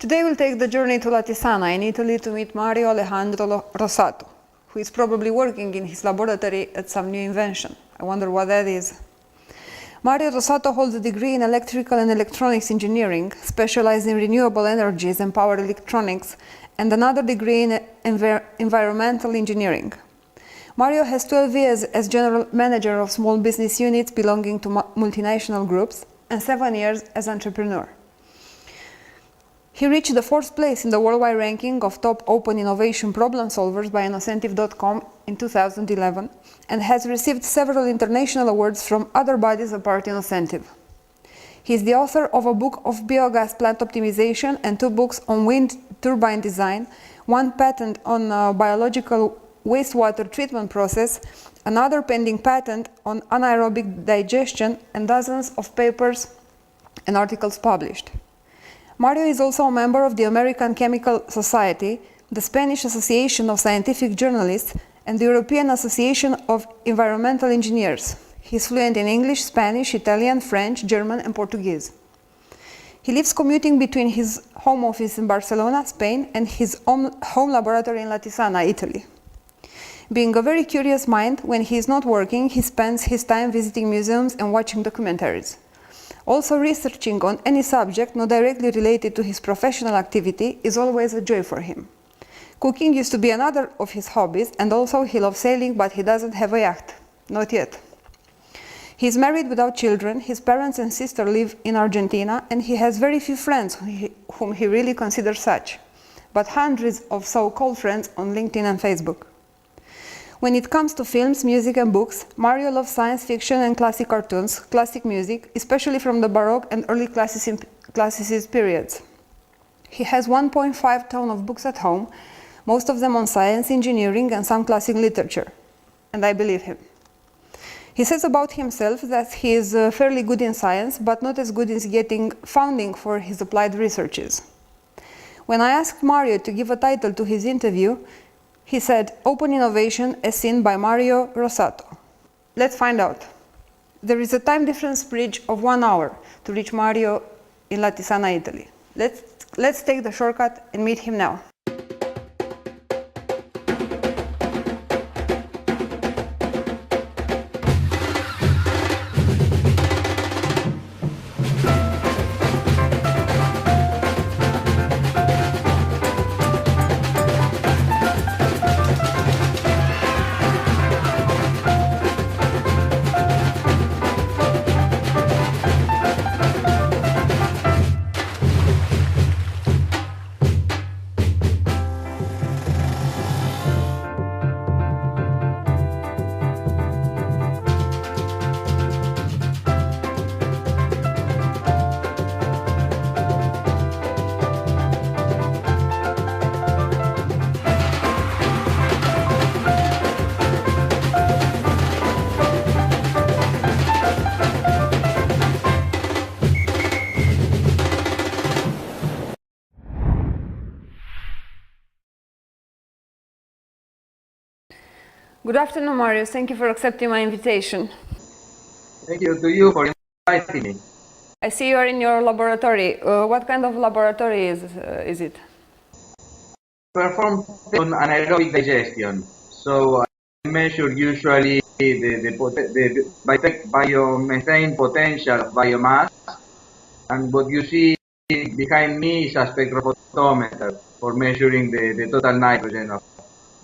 Today we'll take the journey to Latisana in Italy to meet Mario Alejandro Rosato, who is probably working in his laboratory at some new invention. I wonder what that is. Mario Rosato holds a degree in electrical and electronics engineering, specialized in renewable energies and power electronics, and another degree in environmental engineering. Mario has 12 years as general manager of small business units belonging to multinational groups and 7 years as entrepreneur. He reached the 4th place in the worldwide ranking of top open innovation problem solvers by InnoCentive.com in 2011 and has received several international awards from other bodies apart InnoCentive. He is the author of a book of biogas plant optimization and 2 books on wind turbine design, 1 patent on biological wastewater treatment process, another pending patent on anaerobic digestion, and dozens of papers and articles published. Mario is also a member of the American Chemical Society, the Spanish Association of Scientific Journalists, and the European Association of Environmental Engineers. He is fluent in English, Spanish, Italian, French, German, and Portuguese. He lives commuting between his home office in Barcelona, Spain, and his home laboratory in Latisana, Italy. Being a very curious mind, when he is not working, he spends his time visiting museums and watching documentaries. Also, researching on any subject not directly related to his professional activity is always a joy for him. Cooking used to be another of his hobbies, and also he loves sailing, but he doesn't have a yacht. Not yet. He is married without children, his parents and sister live in Argentina, and he has very few friends whom he really considers such, but hundreds of so-called friends on LinkedIn and Facebook. When it comes to films, music and books, Mario loves science fiction and classic cartoons, classic music, especially from the Baroque and early Classicist periods. He has 1.5 tons of books at home, most of them on science, engineering, and some classic literature. And I believe him. He says about himself that he is fairly good in science, but not as good in getting funding for his applied researches. When I asked Mario to give a title to his interview, he said, "Open Innovation as seen by Mario Rosato." Let's find out. There is a time difference bridge of 1 hour to reach Mario in Latisana, Italy. Let's take the shortcut and meet him now. Good afternoon, Mario. Thank you for accepting my invitation. Thank you to you for inviting me. I see you are in your laboratory. What kind of laboratory is it? Perform on anaerobic digestion. So I measure usually the biomethane potential of biomass, and what you see behind me is a spectrophotometer for measuring the total nitrogen of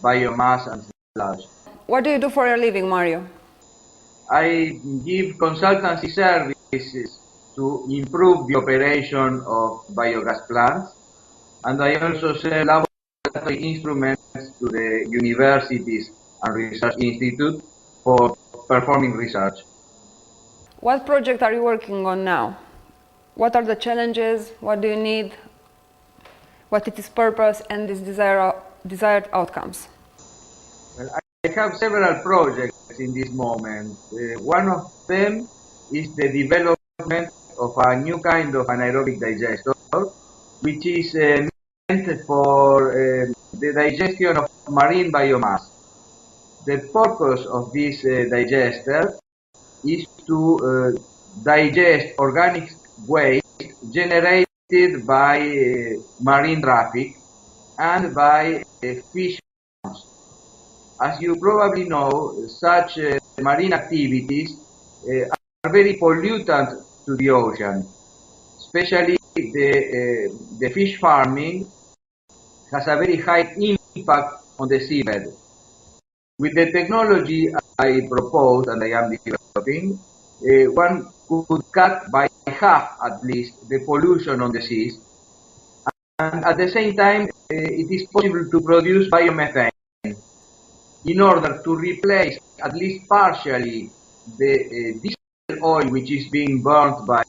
biomass and sludge. What do you do for a living, Mario? I give consultancy services to improve the operation of biogas plants, and I also sell laboratory instruments to the universities and research institutes for performing research. What project are you working on now? What are the challenges? What do you need? What is its purpose and its desired outcomes? Well, I have several projects in this moment. One of them is the development of a new kind of anaerobic digester, which is meant for the digestion of marine biomass. The purpose of this digester is to digest organic waste generated affected by marine traffic and by fish farms. As you probably know, such marine activities are very pollutant to the ocean, especially the fish farming has a very high impact on the seabed. With the technology I propose and I am developing, one could cut by half at least the pollution on the seas, and at the same time it is possible to produce biomethane in order to replace at least partially the diesel oil which is being burnt by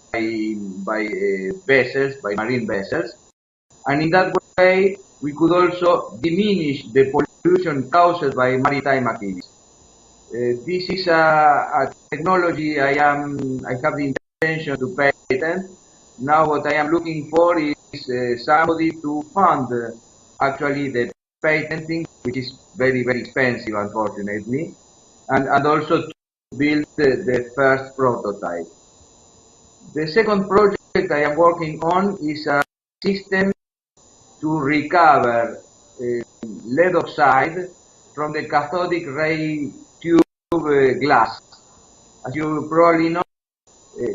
vessels, by marine vessels, and in that way we could also diminish the pollution caused by maritime activities. This is a technology I have the intention to patent. Now what I am looking for is somebody to fund actually the patenting, which is very, very expensive, unfortunately, and also to build the first prototype. The second project I am working on is a system to recover lead oxide from the cathodic ray tube glass. As you probably know,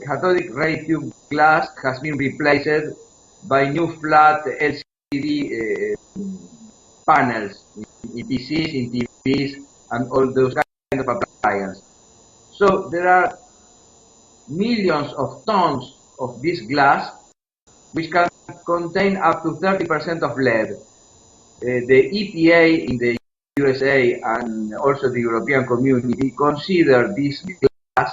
cathodic ray tube glass has been replaced by new flat LCD panels in PCs, in TVs, and all those kind of appliances. So there are millions of tons of this glass which can contain up to 30% of lead. The EPA in the USA and also the European community consider this glass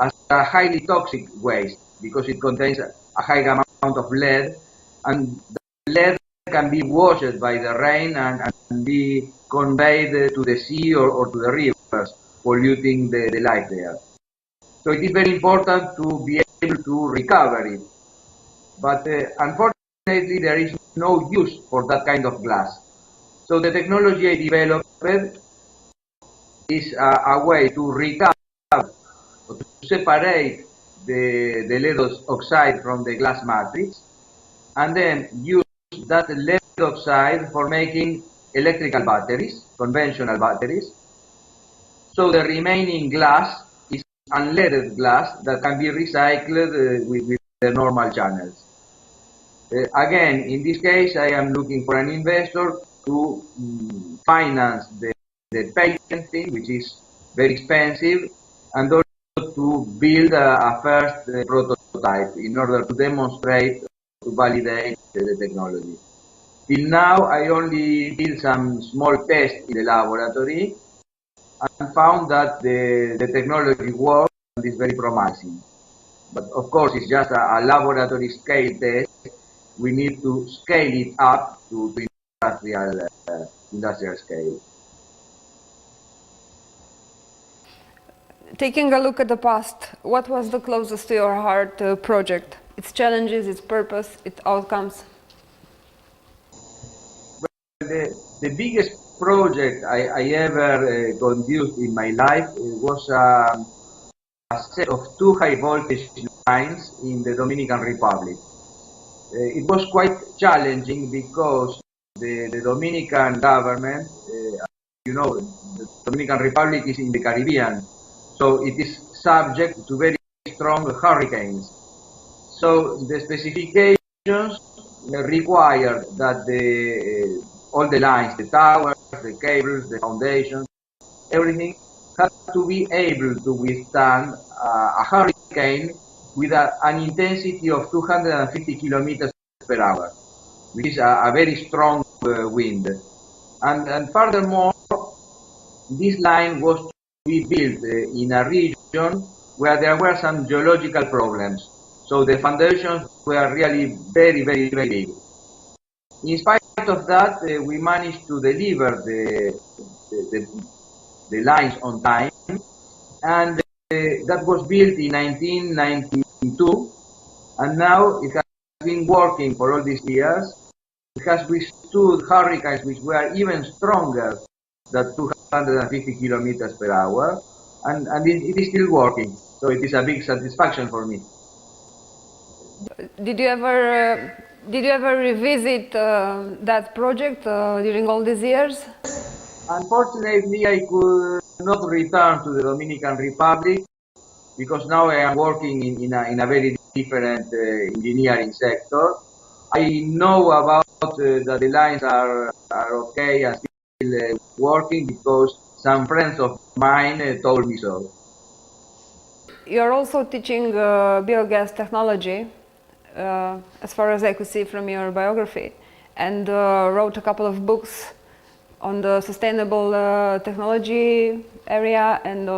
as a highly toxic waste because it contains a high amount of lead, and the lead can be washed by the rain and be conveyed to the sea or to the rivers, polluting the life there. So it is very important to be able to recover it. But unfortunately, there is no use for that kind of glass. So the technology I developed is a way to recover, or to separate the lead oxide from the glass matrix, and then use that lead oxide for making electrical batteries, conventional batteries. So the remaining glass is unleaded glass that can be recycled with the normal channels. Again, in this case, I am looking for an investor to finance the patenting, which is very expensive, and also to build a first prototype in order to demonstrate, to validate the technology. Till now, I only did some small tests in the laboratory and found that the technology works and is very promising. But of course, it's just a laboratory scale test. We need to scale it up to industrial scale. Taking a look at the past, what was the closest to your heart project? Its challenges, its purpose, its outcomes? Well, the biggest project I ever conducted in my life was a set of 2 high voltage lines in the Dominican Republic. It was quite challenging because the Dominican government, you know, the Dominican Republic is in the Caribbean, so it is subject to very strong hurricanes. So the specifications required that all the lines, the towers, the cables, the foundations, everything had to be able to withstand a hurricane with an intensity of 250 kilometers per hour, which is a very strong wind. And furthermore, this line was to be built in a region where there were some geological problems. So the foundations were really very, very, very big. In spite of that, we managed to deliver the lines on time, and that was built in 1992, and now it has been working for all these years. It has withstood hurricanes which were even stronger than 250 kilometers per hour, and it is still working. So it is a big satisfaction for me. Did you ever revisit that project during all these years? Unfortunately, I could not return to the Dominican Republic because now I am working in a very different engineering sector. I know about that the lines are okay and still working because some friends of mine told me so. You're also teaching biogas technology, as far as I could see from your biography, and wrote a couple of books on the sustainable technology area and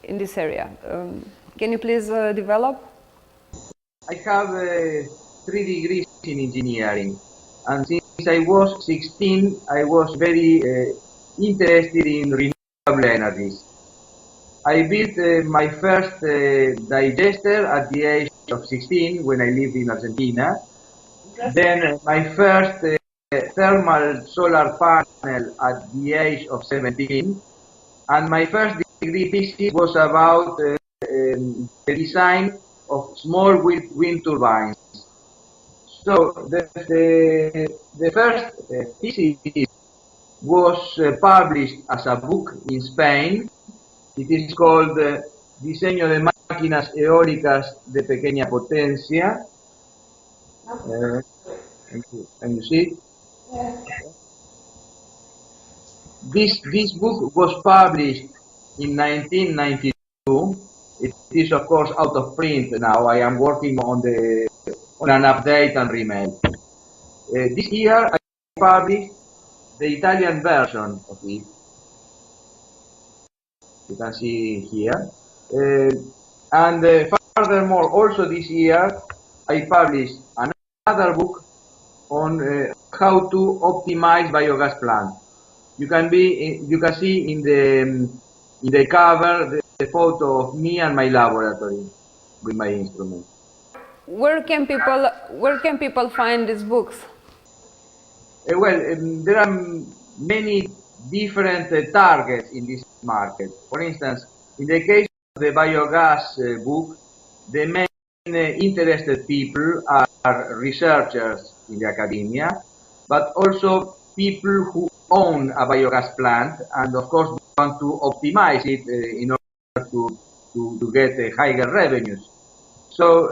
in this area. Can you please develop? I have 3 degrees in engineering, and since I was 16, I was very interested in renewable energies. I built my first digester at the age of 16 when I lived in Argentina. Then my first thermal solar panel at the age of 17. And my first degree thesis was about the design of small wind turbines. So the first thesis was published as a book in Spain. It is called Diseño de máquinas eólicas de pequeña potencia. And you see? Yeah. This book was published in 1992. It is of course out of print now. I am working on an update and remake. This year I published the Italian version of it. You can see here. And furthermore, also this year, I published another book on how to optimize biogas plants. You can see in the cover the photo of me and my laboratory with my instrument. Where can people find these books? Well, there are many different targets in this market. For instance, in the case of the biogas book, the main interested people are researchers in the academia, but also people who own a biogas plant and of course want to optimize it in order to get higher revenues. So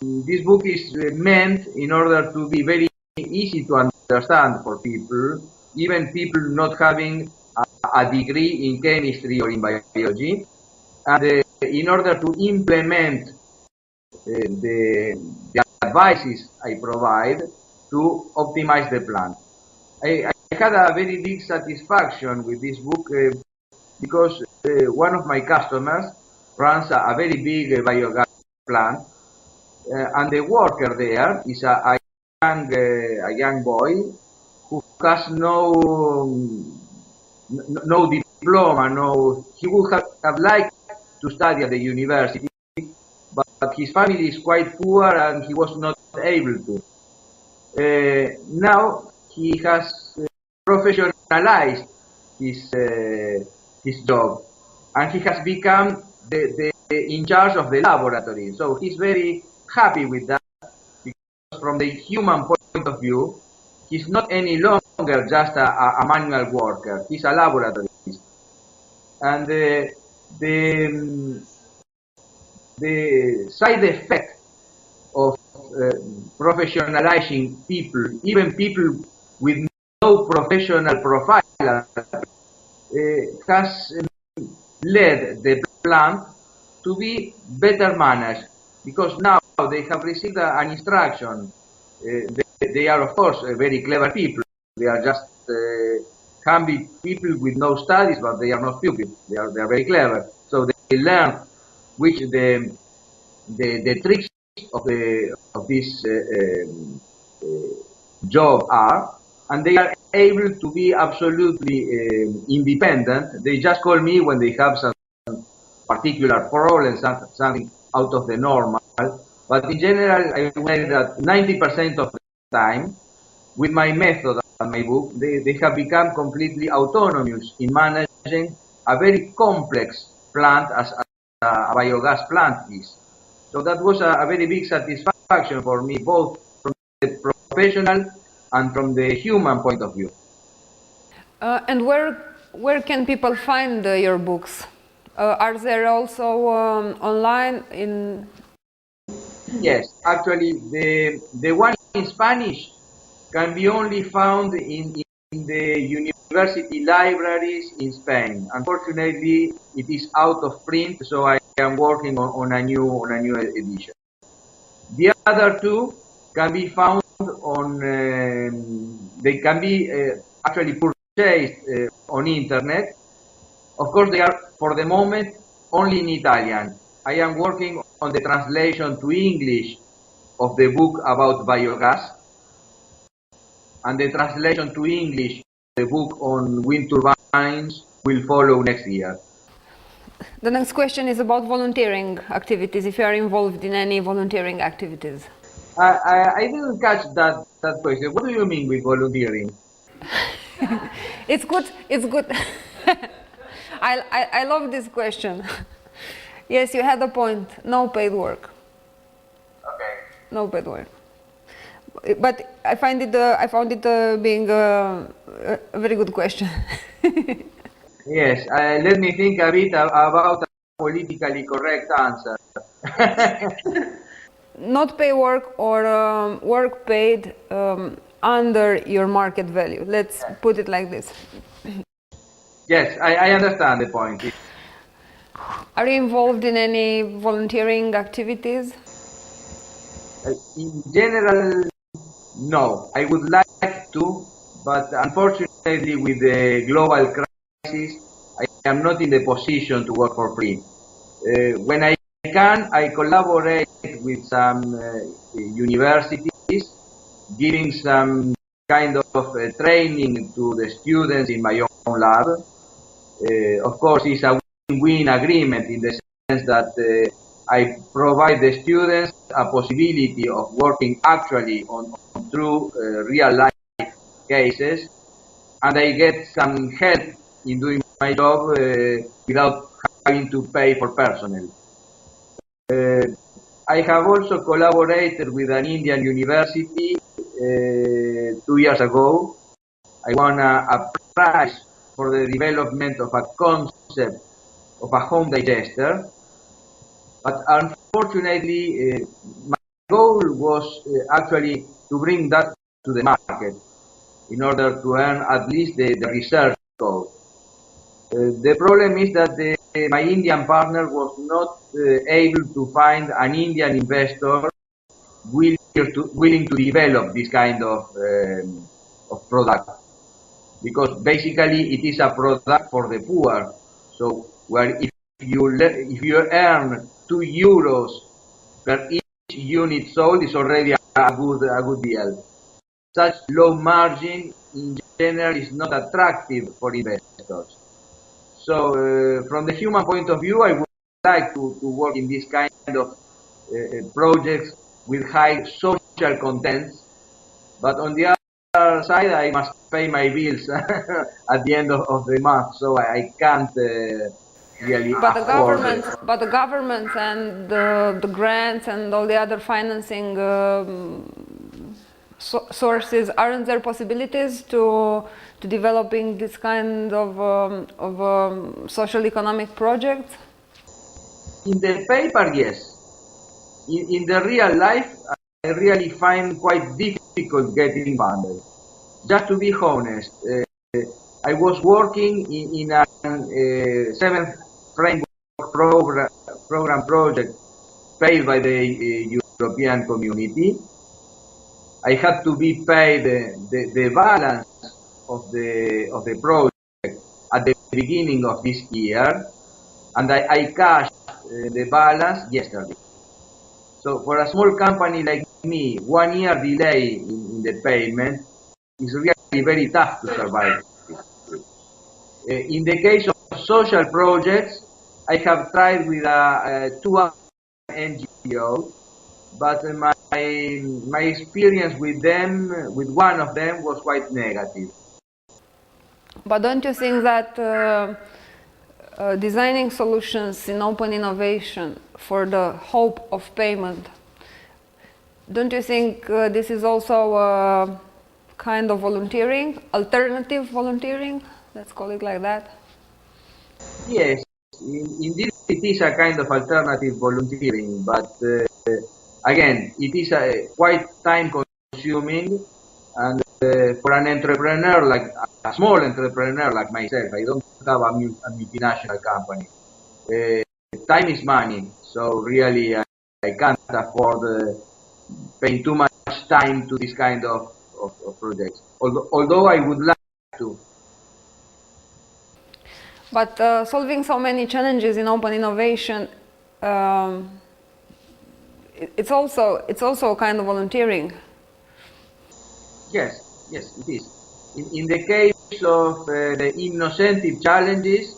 this book is meant in order to be very easy to understand for people, even people not having a degree in chemistry or in biology, and in order to implement the advices I provide to optimize the plant. I had a very big satisfaction with this book because one of my customers runs a very big biogas plant, and the worker there is a young boy who has no diploma, he would have liked to study at the university, but his family is quite poor and he was not able to. Now he has professionalized his job, and he has become the in charge of the laboratory. So he's very happy with that, because from the human point of view, he's not any longer just a manual worker. He's a laboratorist, and the side effect of professionalizing people, even people with no professional profile, has led the plant to be better managed, because now they have received an instruction. They are of course very clever people. They are just can be people with no studies, but they are not stupid. They are very clever. So they learn which the tricks of this job are, and they are able to be absolutely independent. They just call me when they have some particular problem, something out of the normal. But in general, I would say that 90% of the time, with my method and my book, they have become completely autonomous in managing a very complex plant as a biogas plant is. So that was a very big satisfaction satisfaction for me, both from the professional and from the human point of view. And where can people find your books? Are they also online in? Yes, actually, the one in Spanish can be only found in the university libraries in Spain. Unfortunately, it is out of print, so I am working on a new edition. The other two can be found on. They can be actually purchased on internet. Of course, they are for the moment only in Italian. I am working on the translation to English of the book about biogas, and the translation to English, the book on wind turbines, will follow next year. The next question is about volunteering activities, if you are involved in any volunteering activities. I didn't catch that question. What do you mean with volunteering? It's good. I love this question. Yes, you had a point. No paid work. Okay. No paid work. But I found it being a very good question. Yes, let me think a bit about a politically correct answer. Not pay work or work paid under your market value. Let's put it like this. Yes, I understand the point. Are you involved in any volunteering activities? In general, no. I would like to, but unfortunately with the global crisis, I am not in the position to work for free. When I can, I collaborate with some universities, giving some kind of training to the students in my own lab. Of course, it's a win-win agreement in the sense that I provide the students a possibility of working actually on true real-life cases, and I get some help in doing my job without having to pay for personnel. I have also collaborated with an Indian university 2 years ago. I won a prize for the development of a concept of a home digester, but unfortunately my goal was actually to bring that to the market in order to earn at least the research code. The problem is that my Indian partner was not able to find an Indian investor willing to develop this kind of product, because basically it is a product for the poor. So where if you earn €2 per each unit sold, is already a good deal. Such low margin in general is not attractive for investors. So from the human point of view, I would like to work in this kind of projects with high social contents, but on the other side, I must pay my bills at the end of the month, so I can't really afford it. But the government and the grants and all the other financing sources, aren't there possibilities to developing this kind of social economic projects? In the paper, yes. In the real life, I really find quite difficult getting funded. Just to be honest, I was working in a 7th framework program project paid by the European Community. I had to be paid the balance of the project at the beginning of this year, and I cashed the balance yesterday. So for a small company like me, 1 year delay in the payment is really very tough to survive. In the case of social projects, I have tried with two NGOs, but my experience with one of them was quite negative. But don't you think that designing solutions in open innovation for the hope of payment Don't you think this is also a kind of volunteering, alternative volunteering? Let's call it like that. Yes, indeed it is a kind of alternative volunteering, but again, it is quite time-consuming, and for an entrepreneur, like a small entrepreneur like myself, I don't have a multinational company. Time is money, so really I can't afford paying too much time to this kind of projects, although I would like to. But solving so many challenges in open innovation, it's also a kind of volunteering. Yes, yes, it is. In the case of the InnoCentive challenges,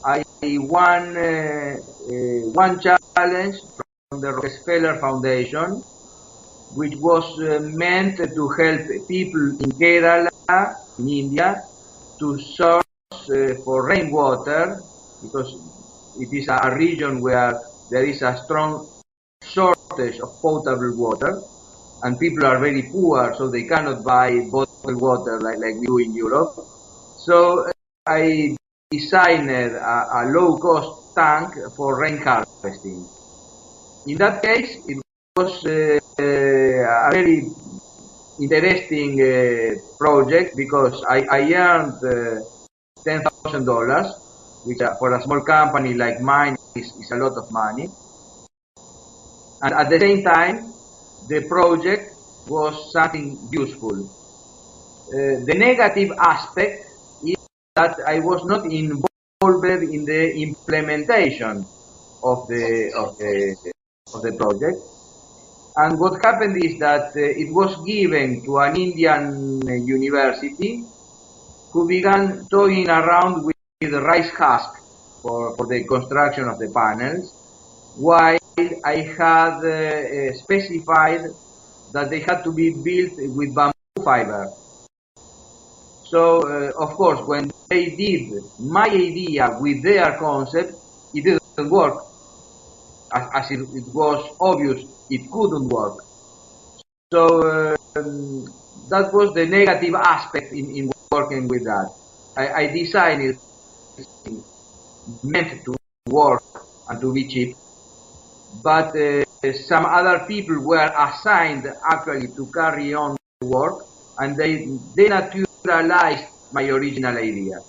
I won one challenge from the Rockefeller Foundation, which was meant to help people in Kerala, in India, to source for rainwater, because it is a region where there is a strong shortage of potable water, and people are very poor, so they cannot buy bottled water like we do in Europe. So I designed a low-cost tank for rain harvesting. In that case, it was a very interesting project, because I earned $10,000, which for a small company like mine is a lot of money. And at the same time, the project was something useful. The negative aspect is that I was not involved in the implementation of the project. And what happened is that it was given to an Indian university who began toying around with the rice husk for the construction of the panels, while I had specified that they had to be built with bamboo fiber. So, of course, when they did my idea with their concept, it didn't work. As it was obvious, it couldn't work. So that was the negative aspect in working with that. I designed it meant to work and to be cheap, but some other people were assigned actually to carry on the work, and they denaturalized my original idea.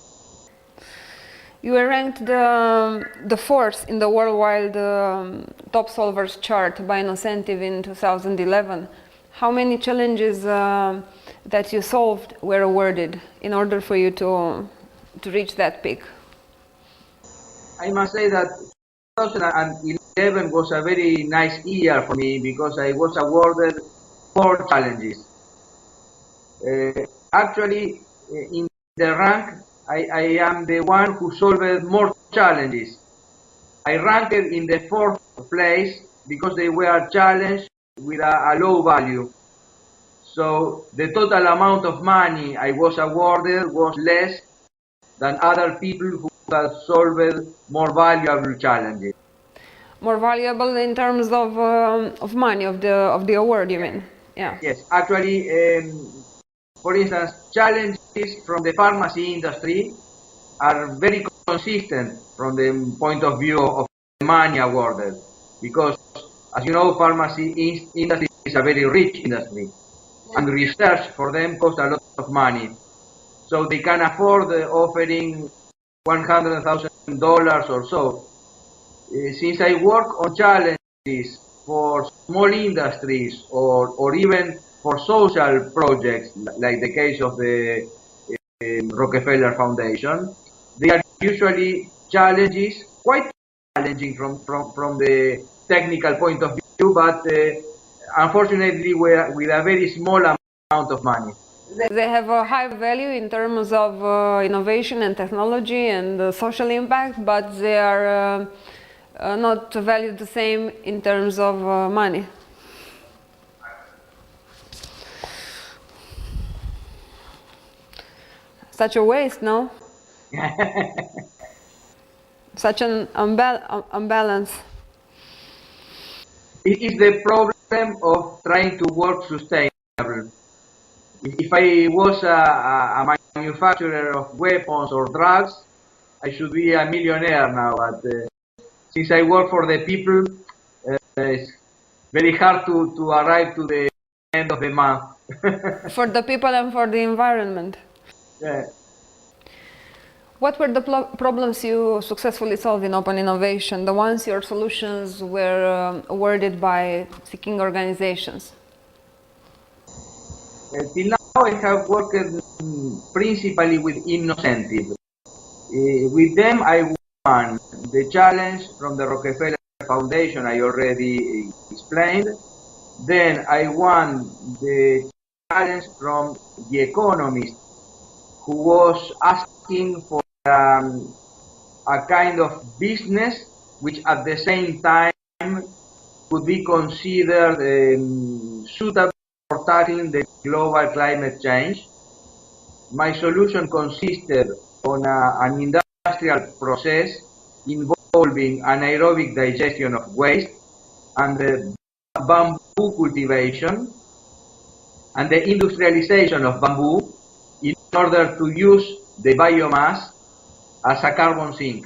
You were ranked the fourth in the worldwide top solvers chart by InnoCentive in 2011. How many challenges that you solved were awarded in order for you to reach that peak? I must say that 2011 was a very nice year for me, because I was awarded 4 challenges. Actually, in the rank, I am the one who solved more challenges. I ranked in the 4th place because they were challenged with a low value. So the total amount of money I was awarded was less than other people who had solved more valuable challenges. More valuable in terms of money, of the award, you mean? Yeah. Yes, actually, for instance, challenges from the pharmacy industry are very consistent from the point of view of the money awarded, because, as you know, pharmacy industry is a very rich industry, and research for them costs a lot of money. So they can afford offering $100,000 or so. Since I work on challenges for small industries or even for social projects, like the case of the Rockefeller Foundation, they are usually challenges, quite challenging from the technical point of view, but unfortunately with a very small amount of money. They have a high value in terms of innovation and technology and social impact, but they are not valued the same in terms of money. Such a waste, no? Such an unbalance. It is the problem problem of trying to work sustainable. If I was a manufacturer of weapons or drugs, I should be a millionaire now. But since I work for the people, it's very hard to arrive to the end of the month. For the people and for the environment. Yeah. What were the problems you successfully solved in open innovation, the ones your solutions were awarded by seeking organizations? Till now I have worked principally with InnoCentive. With them I won the challenge from the Rockefeller Foundation I already explained. Then I won the challenge from The Economist, who was asking for a kind of business which at the same time could be considered suitable for tackling the global climate change. My solution consisted on an industrial process involving anaerobic digestion of waste and the bamboo cultivation and the industrialization of bamboo in order to use the biomass as a carbon sink.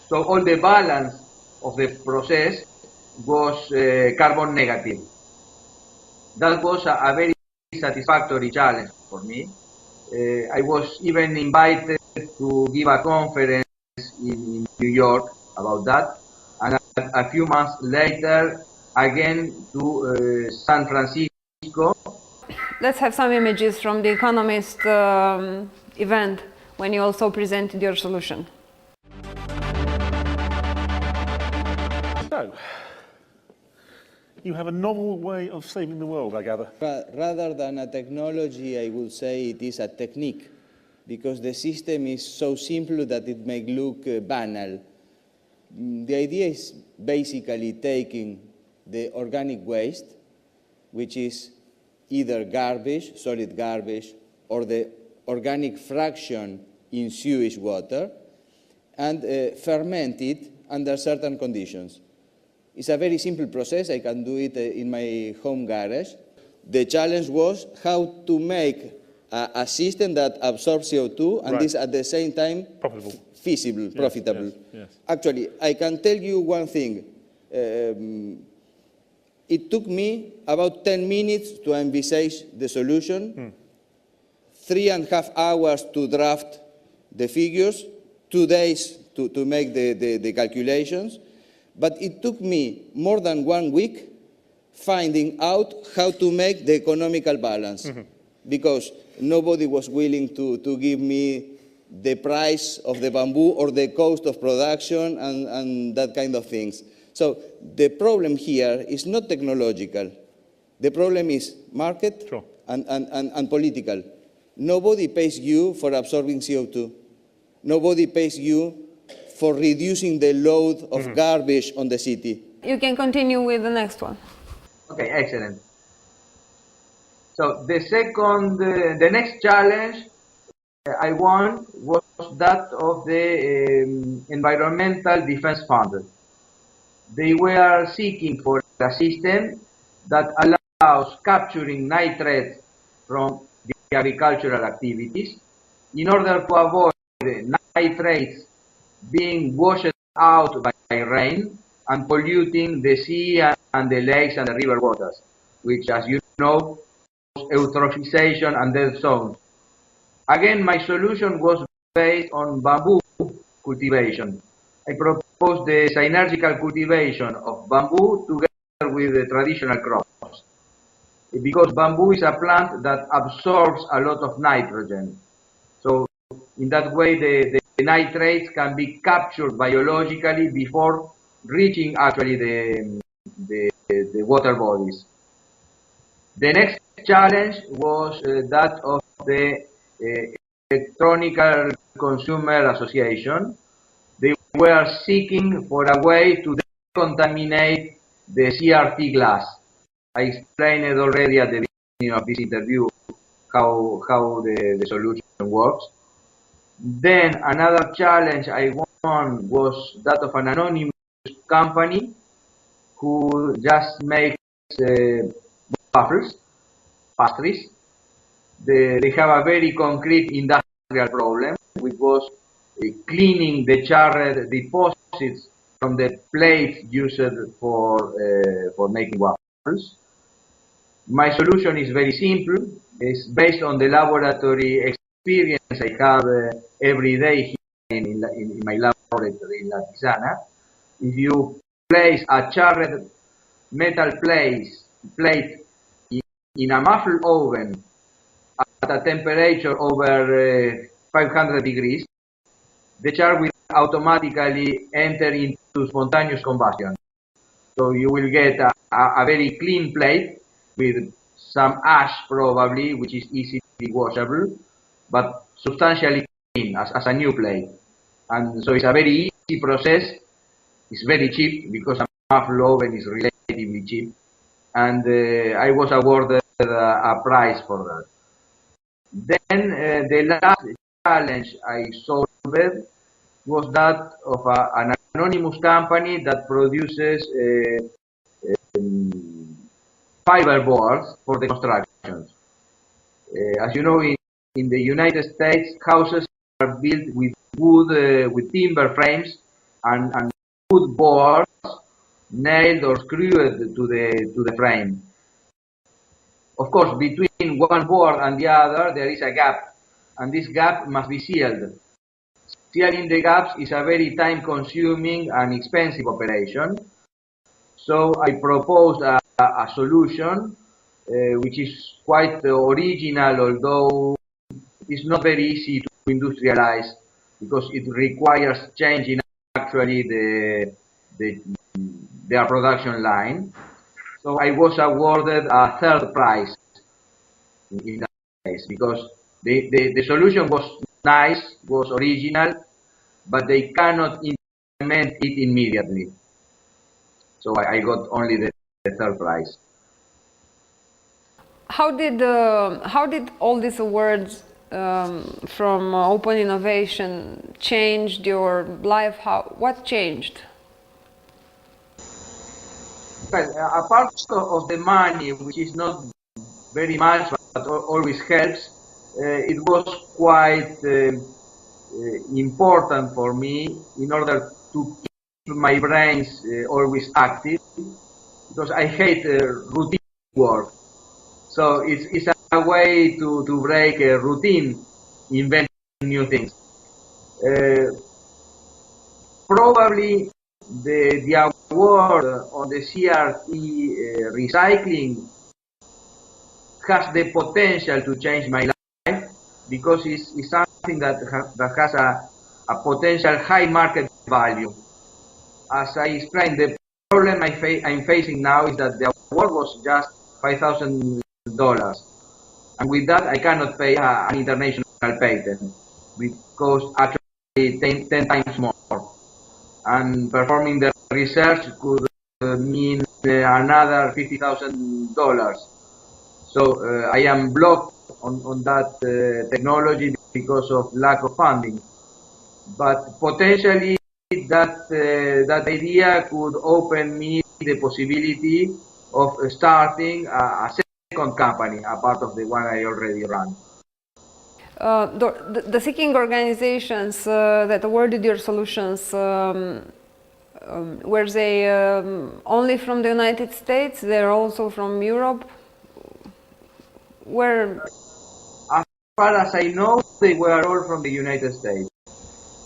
So all the balance of the process was carbon negative. That was a very satisfactory challenge for me. I was even invited to give a conference in New York about that, and a few months later again to San Francisco. Let's have some images from the Economist event when you also presented your solution. So, you have a novel way of saving the world, I gather. Rather than a technology, I would say it is a technique, because the system is so simple that it may look banal. The idea is basically taking the organic waste, which is either garbage, solid garbage, or the organic fraction in sewage water, and ferment it under certain conditions. It's a very simple process. I can do it in my home garage. The challenge was how to make a system that absorbs CO2 and is at the same time feasible, yes, profitable. Yes, yes. Actually, I can tell you one thing. It took me about 10 minutes to envisage the solution, 3.5 hours to draft the figures, 2 days to make the calculations, but it took me more than 1 week finding out how to make the economical balance, because nobody was willing to give me the price of the bamboo or the cost of production and that kind of things. So the problem here is not technological. The problem is market and political. Nobody pays you for absorbing CO2. Nobody pays you for reducing the load of garbage on the city. You can continue with the next one. Okay, excellent. So the next challenge I won was that of the Environmental Defense Fund. They were seeking for a system that allows capturing nitrates from the agricultural activities in order to avoid nitrates being washed out by rain and polluting the sea and the lakes and the river waters, which, as you know, cause eutrophication and dead zones. Again, my solution was based on bamboo cultivation. I proposed the synergical cultivation of bamboo together with the traditional crops, because bamboo is a plant that absorbs a lot of nitrogen. So in that way, the nitrates can be captured biologically before reaching actually the water bodies. The next challenge was that of the Electronic Consumer Association. They were seeking for a way to decontaminate the CRT glass. I explained it already at the beginning of this interview how the solution works. Then another challenge I won was that of an anonymous company who just makes waffles, pastries. They have a very concrete industrial problem, which was cleaning the charred deposits from the plates used for making waffles. My solution is very simple. It's based on the laboratory experience I have every day here in my laboratory in Latisana. If you place a charred metal plate in a muffled oven at a temperature over 500 degrees, the char will automatically enter into spontaneous combustion. So you will get a very clean plate with some ash probably, which is easily washable, but substantially clean as a new plate. And so it's a very easy process. It's very cheap because a muffled oven is relatively cheap. And I was awarded a prize for that. Then the last challenge I solved was that of an anonymous company that produces fiber boards for the constructions. As you know, in the United States, houses are built with wood, with timber frames and wood boards nailed or screwed to the frame. Of course, between one board and the other, there is a gap, and this gap must be sealed. Sealing the gaps is a very time-consuming and expensive operation. So I proposed a solution which is quite original, although it's not very easy to industrialize because it requires changing actually their production line. So I was awarded a third prize in that case because the solution was nice, was original, but they cannot implement it immediately. So I got only the third prize. How did all these awards from Open Innovation changed your life? What changed? Well, apart of the money, which is not very much but always helps, it was quite important for me in order to keep my brains always active, because I hate routine work. So it's a way to break a routine, inventing new things. Probably the award on the CRT recycling has the potential to change my life because it's something that has a potential high market value. As I explained, the problem I'm facing now is that the award was just $5,000, and with that I cannot pay an international patent because actually 10 times more. And performing the research could mean another $50,000. So I am blocked on that technology because of lack of funding. But potentially that idea could open me the possibility of starting a second company, a part of the one I already run. The seeking organizations that awarded your solutions, were they only from the United States? They're also from Europe? Where? As far as I know, they were all from the United States.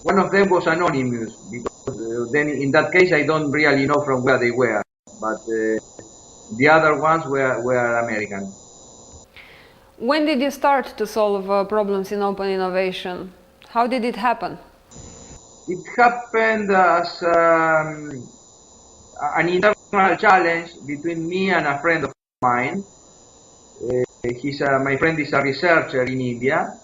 One of them was anonymous, because then in that case I don't really know from where they were, but the other ones were American. When did you start to solve problems in open innovation? How did it happen? It happened as an internal challenge between me and a friend of mine. My friend is a researcher in India,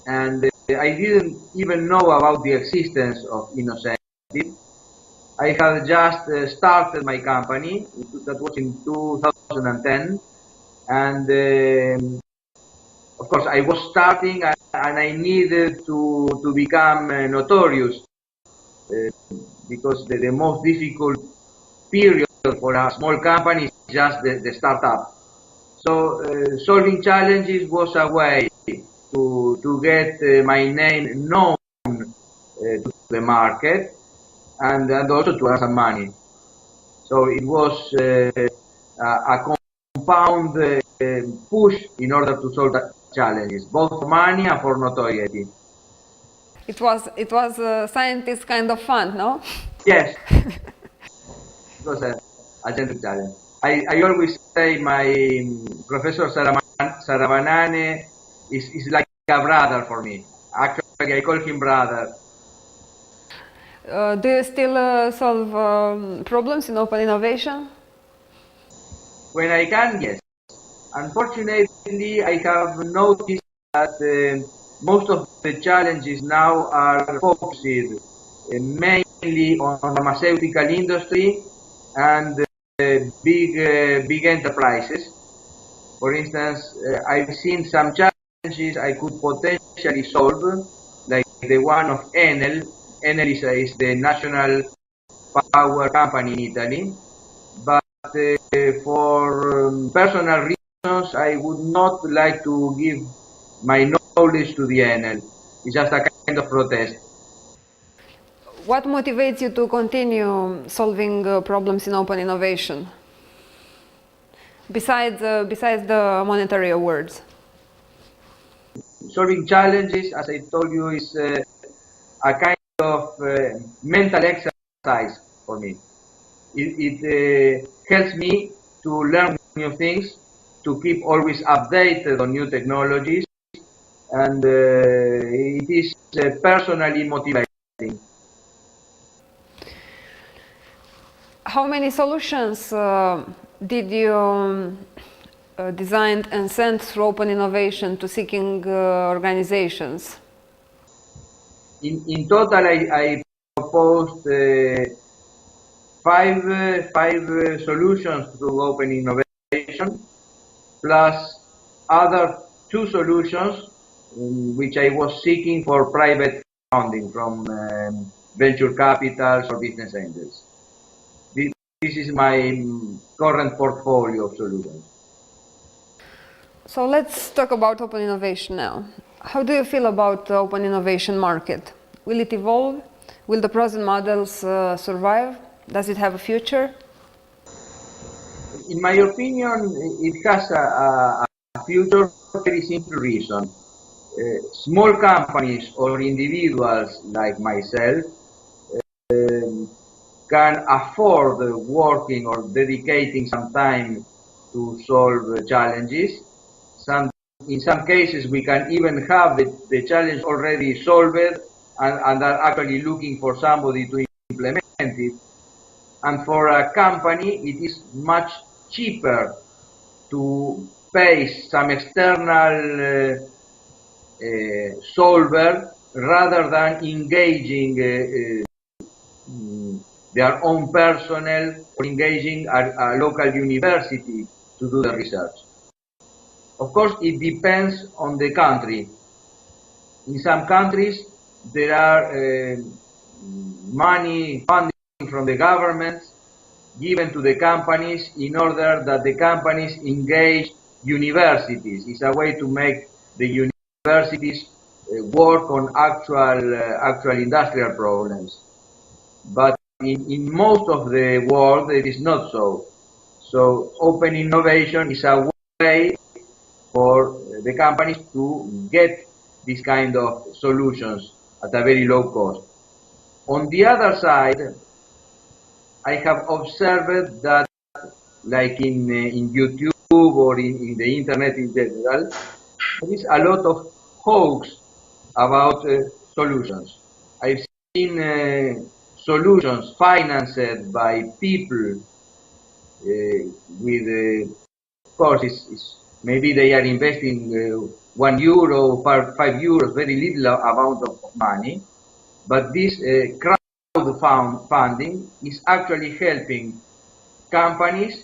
and I didn't even know about the existence of InnoCentive. I had just started my company, that was in 2010, and of course I was starting and I needed to become notorious because the most difficult period for a small company is just the startup. So solving challenges was a way to get my name known to the market and also to earn some money. So it was a compound push in order to solve the challenges, both for money and for notoriety. It was scientist kind of fun, no? Yes, it was a gentle challenge. I always say my Professor Saravanane is like a brother for me. Actually, I call him brother. Do you still solve problems in open innovation? When I can, yes. Unfortunately, I have noticed that most of the challenges now are focused mainly on pharmaceutical industry and big enterprises. For instance, I've seen some challenges I could potentially solve, like the one of Enel. Enel is the national power company in Italy, but for personal reasons, I would not like to give my knowledge to the Enel. It's just a kind of protest. What motivates you to continue solving problems in open innovation? Besides the monetary awards? Solving challenges, as I told you, is a kind of mental exercise for me. It helps me to learn new things, to keep always updated on new technologies, and it is personally motivating. How many solutions did you design and send through open innovation to seeking organizations? In total, I proposed five solutions through open innovation, plus other 2 solutions which I was seeking for private funding from venture capitals or business angels. This is my current portfolio of solutions. So let's talk about open innovation now. How do you feel about the open innovation market? Will it evolve? Will the present models survive? Does it have a future? In my opinion, it has a future for a very simple reason. Small companies or individuals like myself can afford working or dedicating some time to solve challenges. In some cases, we can even have the challenge already solved and are actually looking for somebody to implement it. And for a company, it is much cheaper to pay some external solver rather than engaging their own personnel or engaging a local university to do the research. Of course, it depends on the country. In some countries, there are money funding from the government given to the companies in order that the companies engage universities. It's a way to make the universities work on actual industrial problems. But in most of the world, it is not so. So open innovation is a way for the companies to get this kind of solutions at a very low cost. On the other side, I have observed that, like in YouTube or in the internet in general, there is a lot of hoax about solutions. I've seen solutions financed by people with, of course, maybe they are investing €1 or €5, very little amount of money, but this crowdfunding is actually helping companies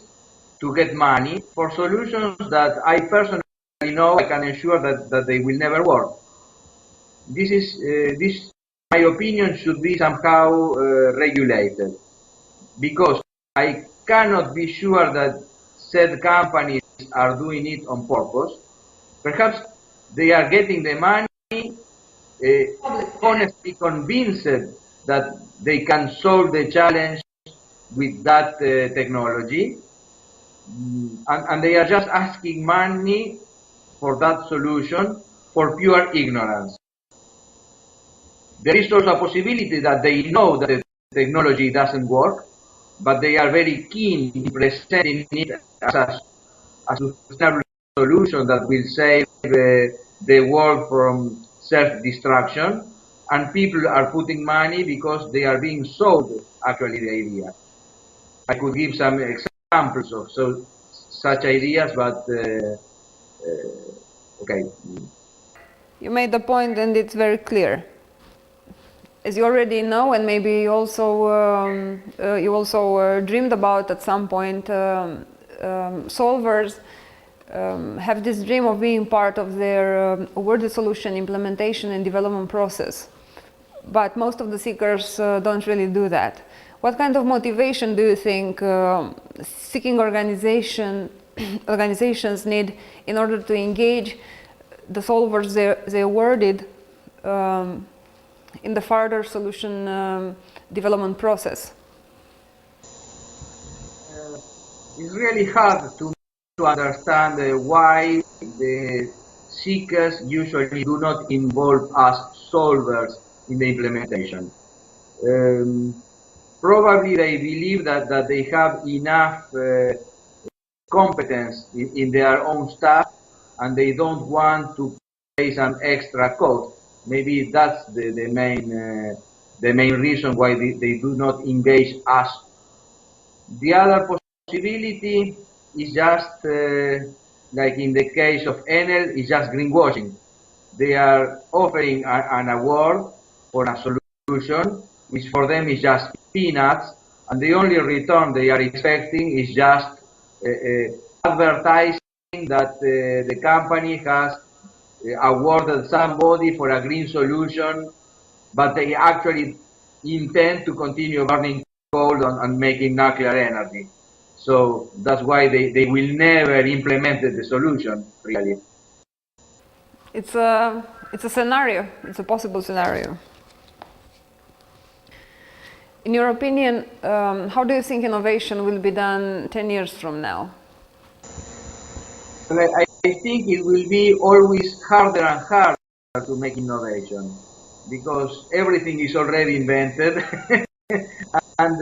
to get money for solutions that I personally know I can ensure that they will never work. This, my opinion, should be somehow regulated, because I cannot be sure that said companies are doing it on purpose. Perhaps they are getting the money honestly convinced that they can solve the challenge with that technology, and they are just asking money for that solution for pure ignorance. There is also a possibility that they know that the technology doesn't work, but they are very keen in presenting it as a sustainable solution that will save the world from self-destruction, and people are putting money because they are being sold actually the idea. I could give some examples of such ideas, but okay. You made the point, and it's very clear. As you already know, and maybe you also dreamed about at some point, solvers have this dream of being part of their awarded solution implementation and development process. But most of the seekers don't really do that. What kind of motivation do you think seeking organizations need in order to engage the solvers they awarded in the further solution development process? It's really hard to understand why the seekers usually do not involve us solvers in the implementation. Probably they believe that they have enough competence in their own staff, and they don't want to pay some extra cost. Maybe that's the main reason why they do not engage us. The other possibility is just like in the case of Enel, is just greenwashing. They are offering an award for a solution, which for them is just peanuts, and the only return they are expecting is just advertising that the company has awarded somebody for a green solution, but they actually intend to continue burning coal and making nuclear energy. So that's why they will never implement the solution, really. It's a scenario. It's a possible scenario. In your opinion, how do you think innovation will be done 10 years from now? I think it will be always harder and harder to make innovation, because everything is already invented. And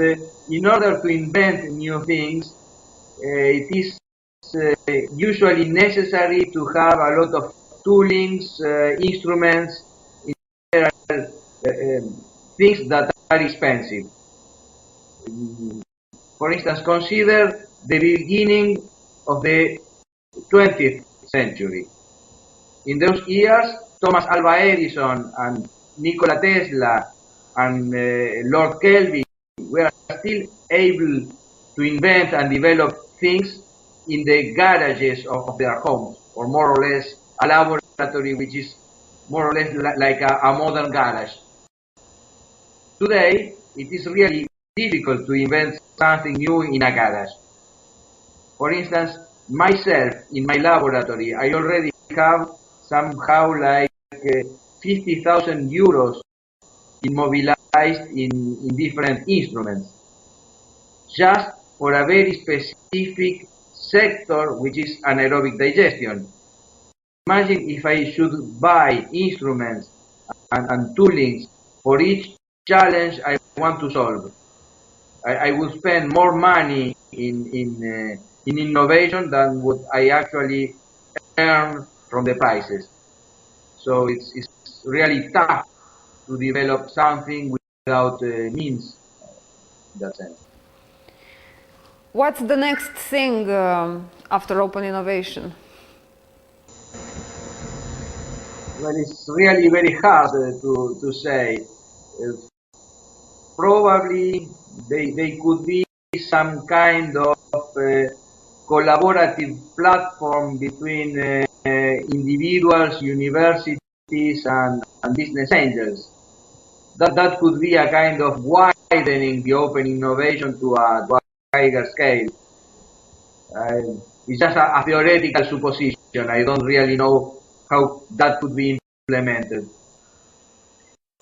in order to invent new things, it is usually necessary to have a lot of toolings, instruments, things that are expensive. For instance, consider the beginning of the 20th century. In those years, Thomas Alva Edison and Nikola Tesla and Lord Kelvin were still able to invent and develop things in the garages of their homes, or more or less a laboratory which is more or less like a modern garage. Today, it is really difficult to invent something new in a garage. For instance, myself, in my laboratory, I already have somehow like 50,000 euros immobilized in different instruments, just for a very specific sector, which is anaerobic digestion. Imagine if I should buy instruments and toolings for each challenge I want to solve. I would spend more money in innovation than what I actually earn from the prices. So it's really tough to develop something without means, in that sense. What's the next thing after open innovation? Well, it's really very hard to say. Probably they could be some kind of collaborative platform between individuals, universities, and business angels. That could be a kind of widening the open innovation to a higher scale. It's just a theoretical supposition. I don't really know how that could be implemented.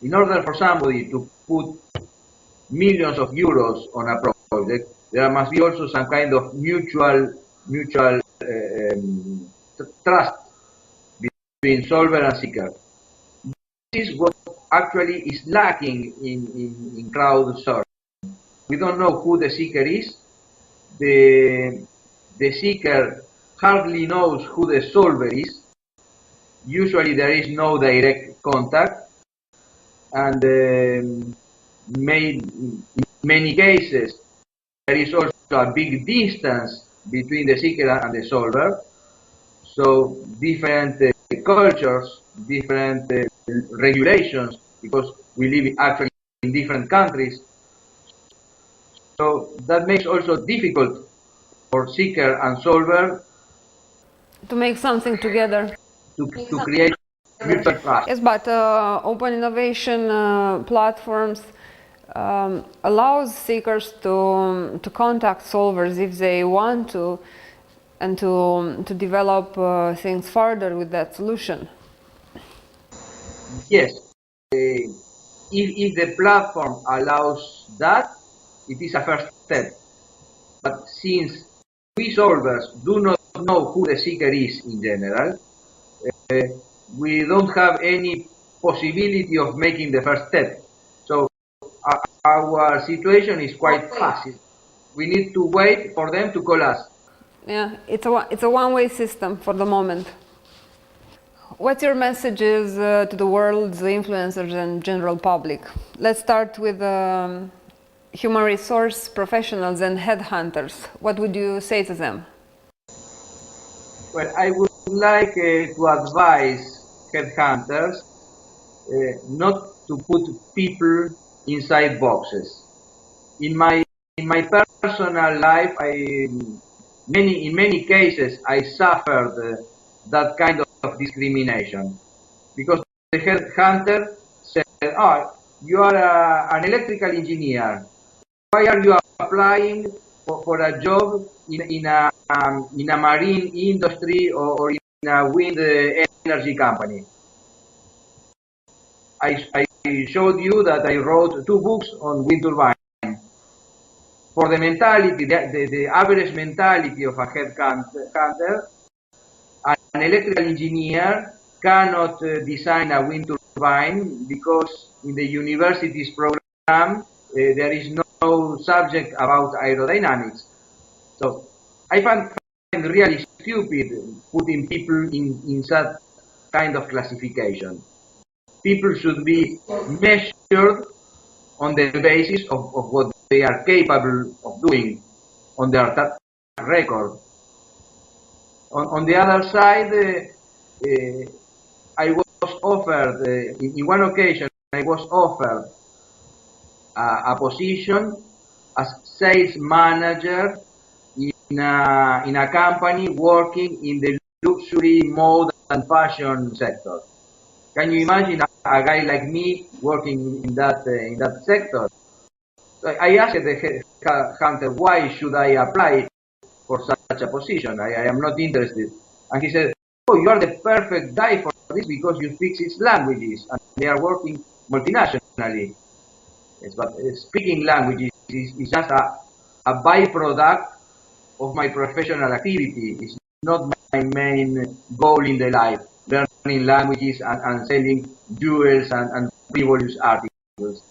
In order for somebody to put millions of euros on a project, there must be also some kind of mutual trust between solver and seeker. This is what actually is lacking in crowdsourcing. We don't know who the seeker is. The seeker hardly knows who the solver is. Usually there is no direct contact, and in many cases there is also a big distance between the seeker and the solver. So different cultures, different regulations, because we live actually in different countries. So that makes also difficult for seeker and solver To make something together. to create mutual trust. Yes, but open innovation platforms allows seekers to contact solvers if they want to, and to develop things further with that solution. Yes, if the platform allows that, it is a first step. But since we solvers do not know who the seeker is in general, we don't have any possibility of making the first step. So our situation is quite passive. We need to wait for them to call us. Yeah, it's a one-way system for the moment. What's your messages to the world's influencers and general public? Let's start with human resource professionals and headhunters. What would you say to them? Well, I would like to advise headhunters not to put people inside boxes. In my personal life, in many cases, I suffered that kind of discrimination, because the headhunter said, "Oh, you are an electrical engineer. Why are you applying for a job in a marine industry or in a wind energy company?" I showed you that I wrote 2 books on wind turbine. For the mentality, the average mentality of a headhunter, an electrical engineer cannot design a wind turbine because in the university's program there is no subject about aerodynamics. So I find really stupid putting people in such kind of classification. People should be measured on the basis of what they are capable of doing, on their record. On the other side, I was offered, in one occasion, I was offered a position as sales manager in a company working in the luxury mode and fashion sector. Can you imagine a guy like me working in that sector? So I asked the headhunter, why should I apply for such a position? I am not interested. And he said, "Oh, you are the perfect guy for this because you speak 6 languages and they are working multinationally." Yes, but speaking languages is just a byproduct of my professional activity. It's not my main goal in the life, learning languages and selling jewels and frivolous articles.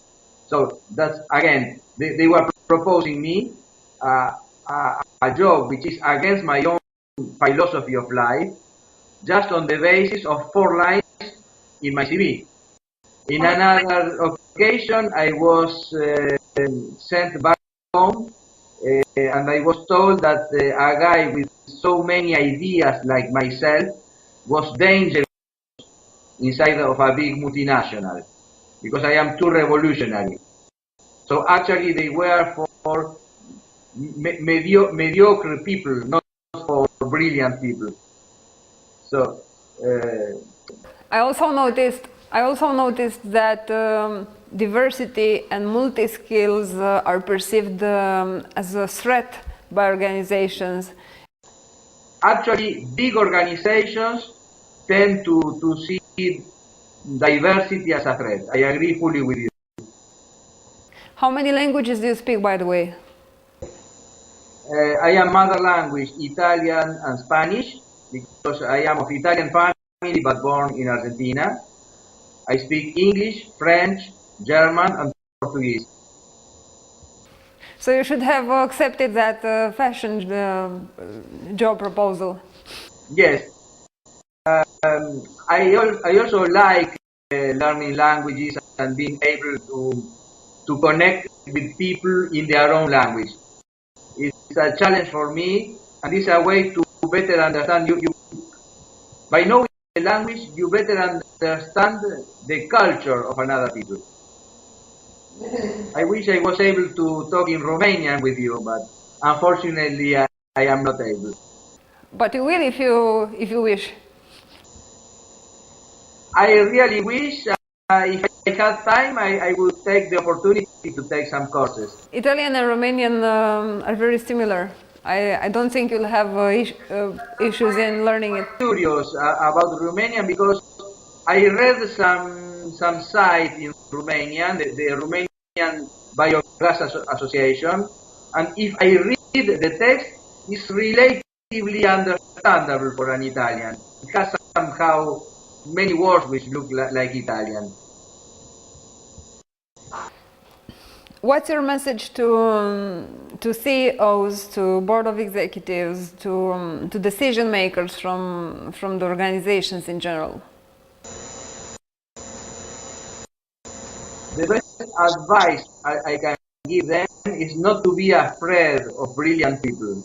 So that's, again, they were proposing me a job which is against my own philosophy of life, just on the basis of 4 lines in my CV. In another occasion, I was sent back home, and I was told that a guy with so many ideas like myself was dangerous inside of a big multinational, because I am too revolutionary. So actually they were for mediocre people, not for brilliant people. So I also noticed that diversity and multi-skills are perceived as a threat by organizations. Actually, big organizations tend to see diversity as a threat. I agree fully with you. How many languages do you speak, by the way? I am mother language Italian and Spanish because I am of Italian family but born in Argentina. I speak English, French, German, and Portuguese. So you should have accepted that fashion job proposal. Yes. I also like learning languages and being able to connect with people in their own language. It's a challenge for me, and it's a way to better understand you. By knowing the language, you better understand the culture of another people. I wish I was able to talk in Romanian with you, but unfortunately I am not able. But you will if you wish. I really wish if I had time, I would take the opportunity to take some courses. Italian and Romanian are very similar. I don't think you'll have issues in learning it. Curious about Romanian because I read some site in Romanian, the Romanian Biogas Association, and if I read the text, it's relatively understandable for an Italian. It has somehow many words which look like Italian. What's your message to CEOs, to board of executives, to decision makers from the organizations in general? The best advice I can give them is not to be afraid of brilliant people.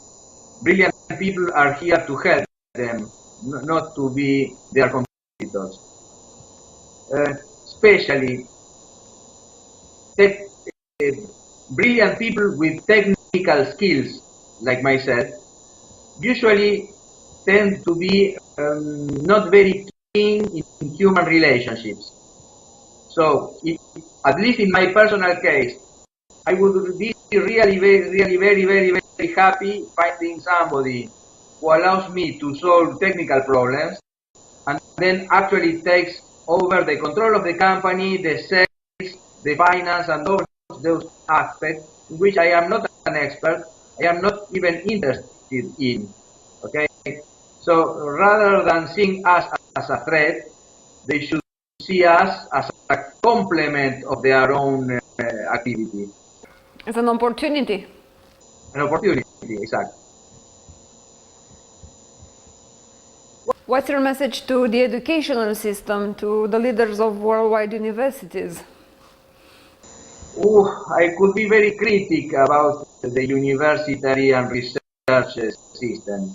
Brilliant people are here to help them, not to be their competitors. Especially brilliant people with technical skills, like myself, usually tend to be not very keen in human relationships. So, at least in my personal case, I would be really very happy finding somebody who allows me to solve technical problems and then actually takes over the control of the company, the sales, the finance, and those aspects in which I am not an expert, I am not even interested in. Okay? So rather than seeing us as a threat, they should see us as a complement of their own activity. It's an opportunity. An opportunity, exactly. What's your message to the educational system, to the leaders of worldwide universities? I could be very critical about the university and research system.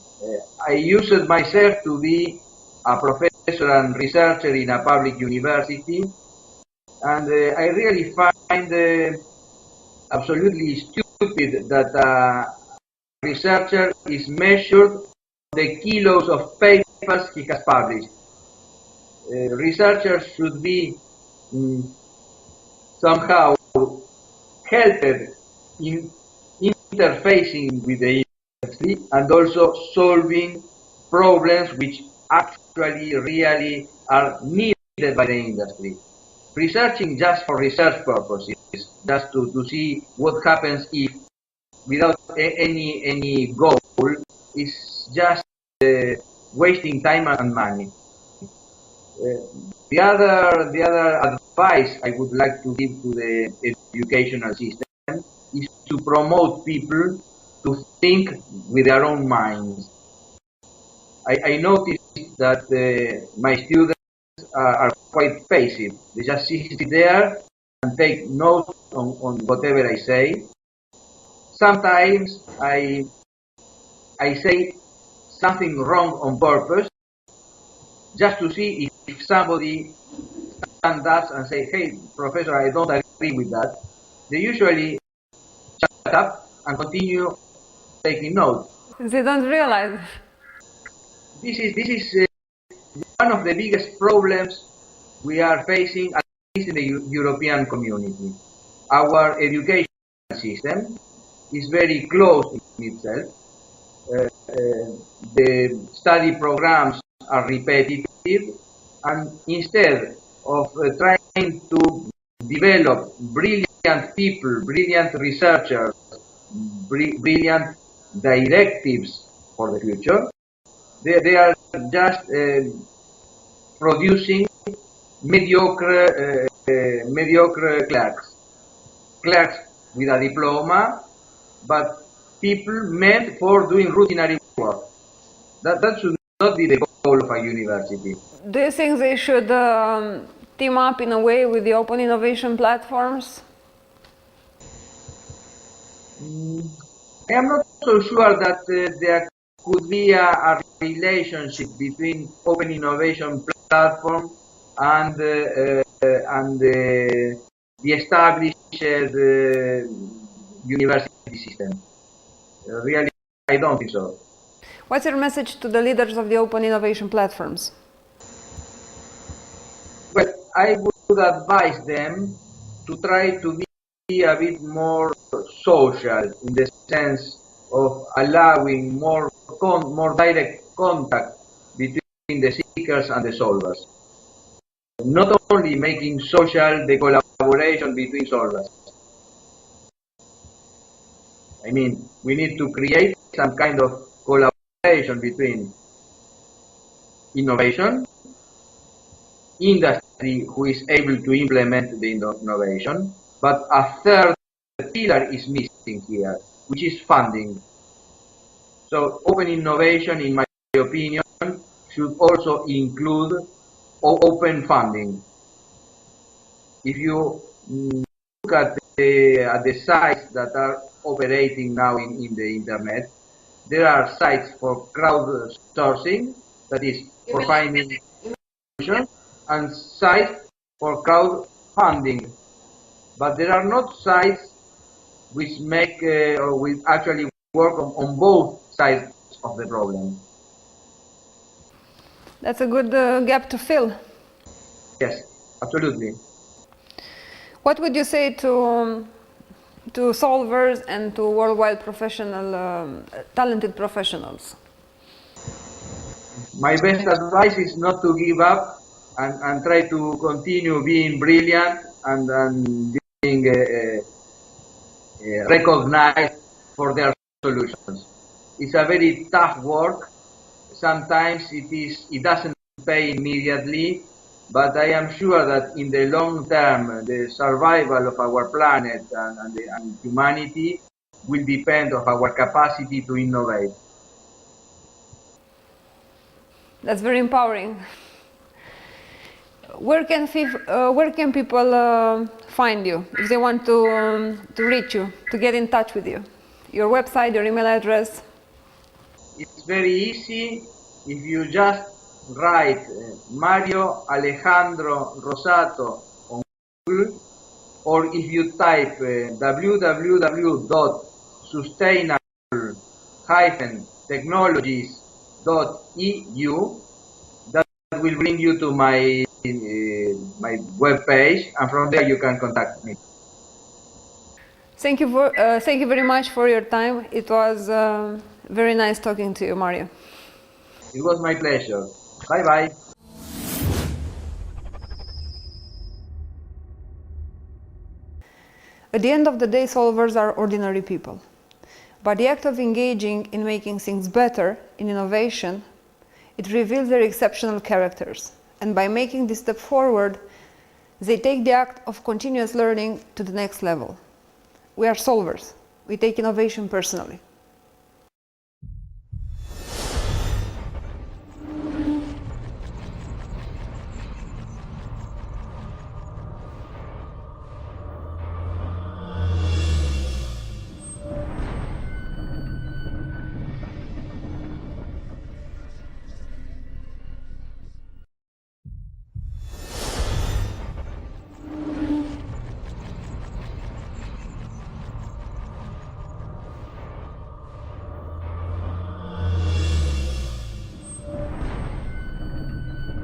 I used myself to be a professor and researcher in a public university, and I really find absolutely stupid that a researcher is measured the kilos of papers he has published. Researchers should be somehow helped in interfacing with the industry and also solving problems which actually really are needed by the industry. Researching just for research purposes, just to see what happens if, without any goal, is just wasting time and money. The other advice I would like to give to the educational system is to promote people to think with their own minds. I noticed that my students are quite passive. They just sit there and take notes on whatever I say. Sometimes I say something wrong on purpose, just to see if somebody stands up and say, "Hey, professor, I don't agree with that." They usually shut up and continue taking notes. They don't realize. This is one of the biggest problems we are facing, at least in the European community. Our education system is very closed in itself. the study programs are repetitive, and instead of trying to develop brilliant people, brilliant researchers, brilliant directives for the future, they are just producing mediocre clerks with a diploma, but people meant for doing routinary work. That should not be the goal of a university. Do you think they should team up in a way with the open innovation platforms? I am not so sure that there could be a relationship between open innovation platform and the established university system. Really, I don't think so. What's your message to the leaders of the open innovation platforms? Well, I would advise them to try to be a bit more social, in the sense of allowing more direct contact between the seekers and the solvers. Not only making social the collaboration between solvers. I mean, we need to create some kind of collaboration between innovation, industry who is able to implement the innovation, but a third pillar is missing here, which is funding. So open innovation, in my opinion, should also include open funding. If you look at the sites that are operating now in the internet, there are sites for crowdsourcing, that is for finding solutions, and sites for crowdfunding. But there are not sites which make or which actually work on both sides of the problem. That's a good gap to fill. Yes, absolutely. What would you say to solvers and to worldwide talented professionals? My best advice is not to give up and try to continue being brilliant and being recognized for their solutions. It's a very tough work. Sometimes it doesn't pay immediately, but I am sure that in the long term, the survival of our planet and humanity will depend on our capacity to innovate. That's very empowering. Where can people find you if they want to reach you, to get in touch with you? Your website, your email address? It's very easy. If you just write Mario Alejandro Rosato on Google, or if you type www.sustainable-technologies.eu, that will bring you to my web page, and from there you can contact me. Thank you very much for your time. It was very nice talking to you, Mario. It was my pleasure. Bye-bye. At the end of the day, solvers are ordinary people. By the act of engaging in making things better in innovation, it reveals their exceptional characters. And by making this step forward, they take the act of continuous learning to the next level. We are solvers. We take innovation personally.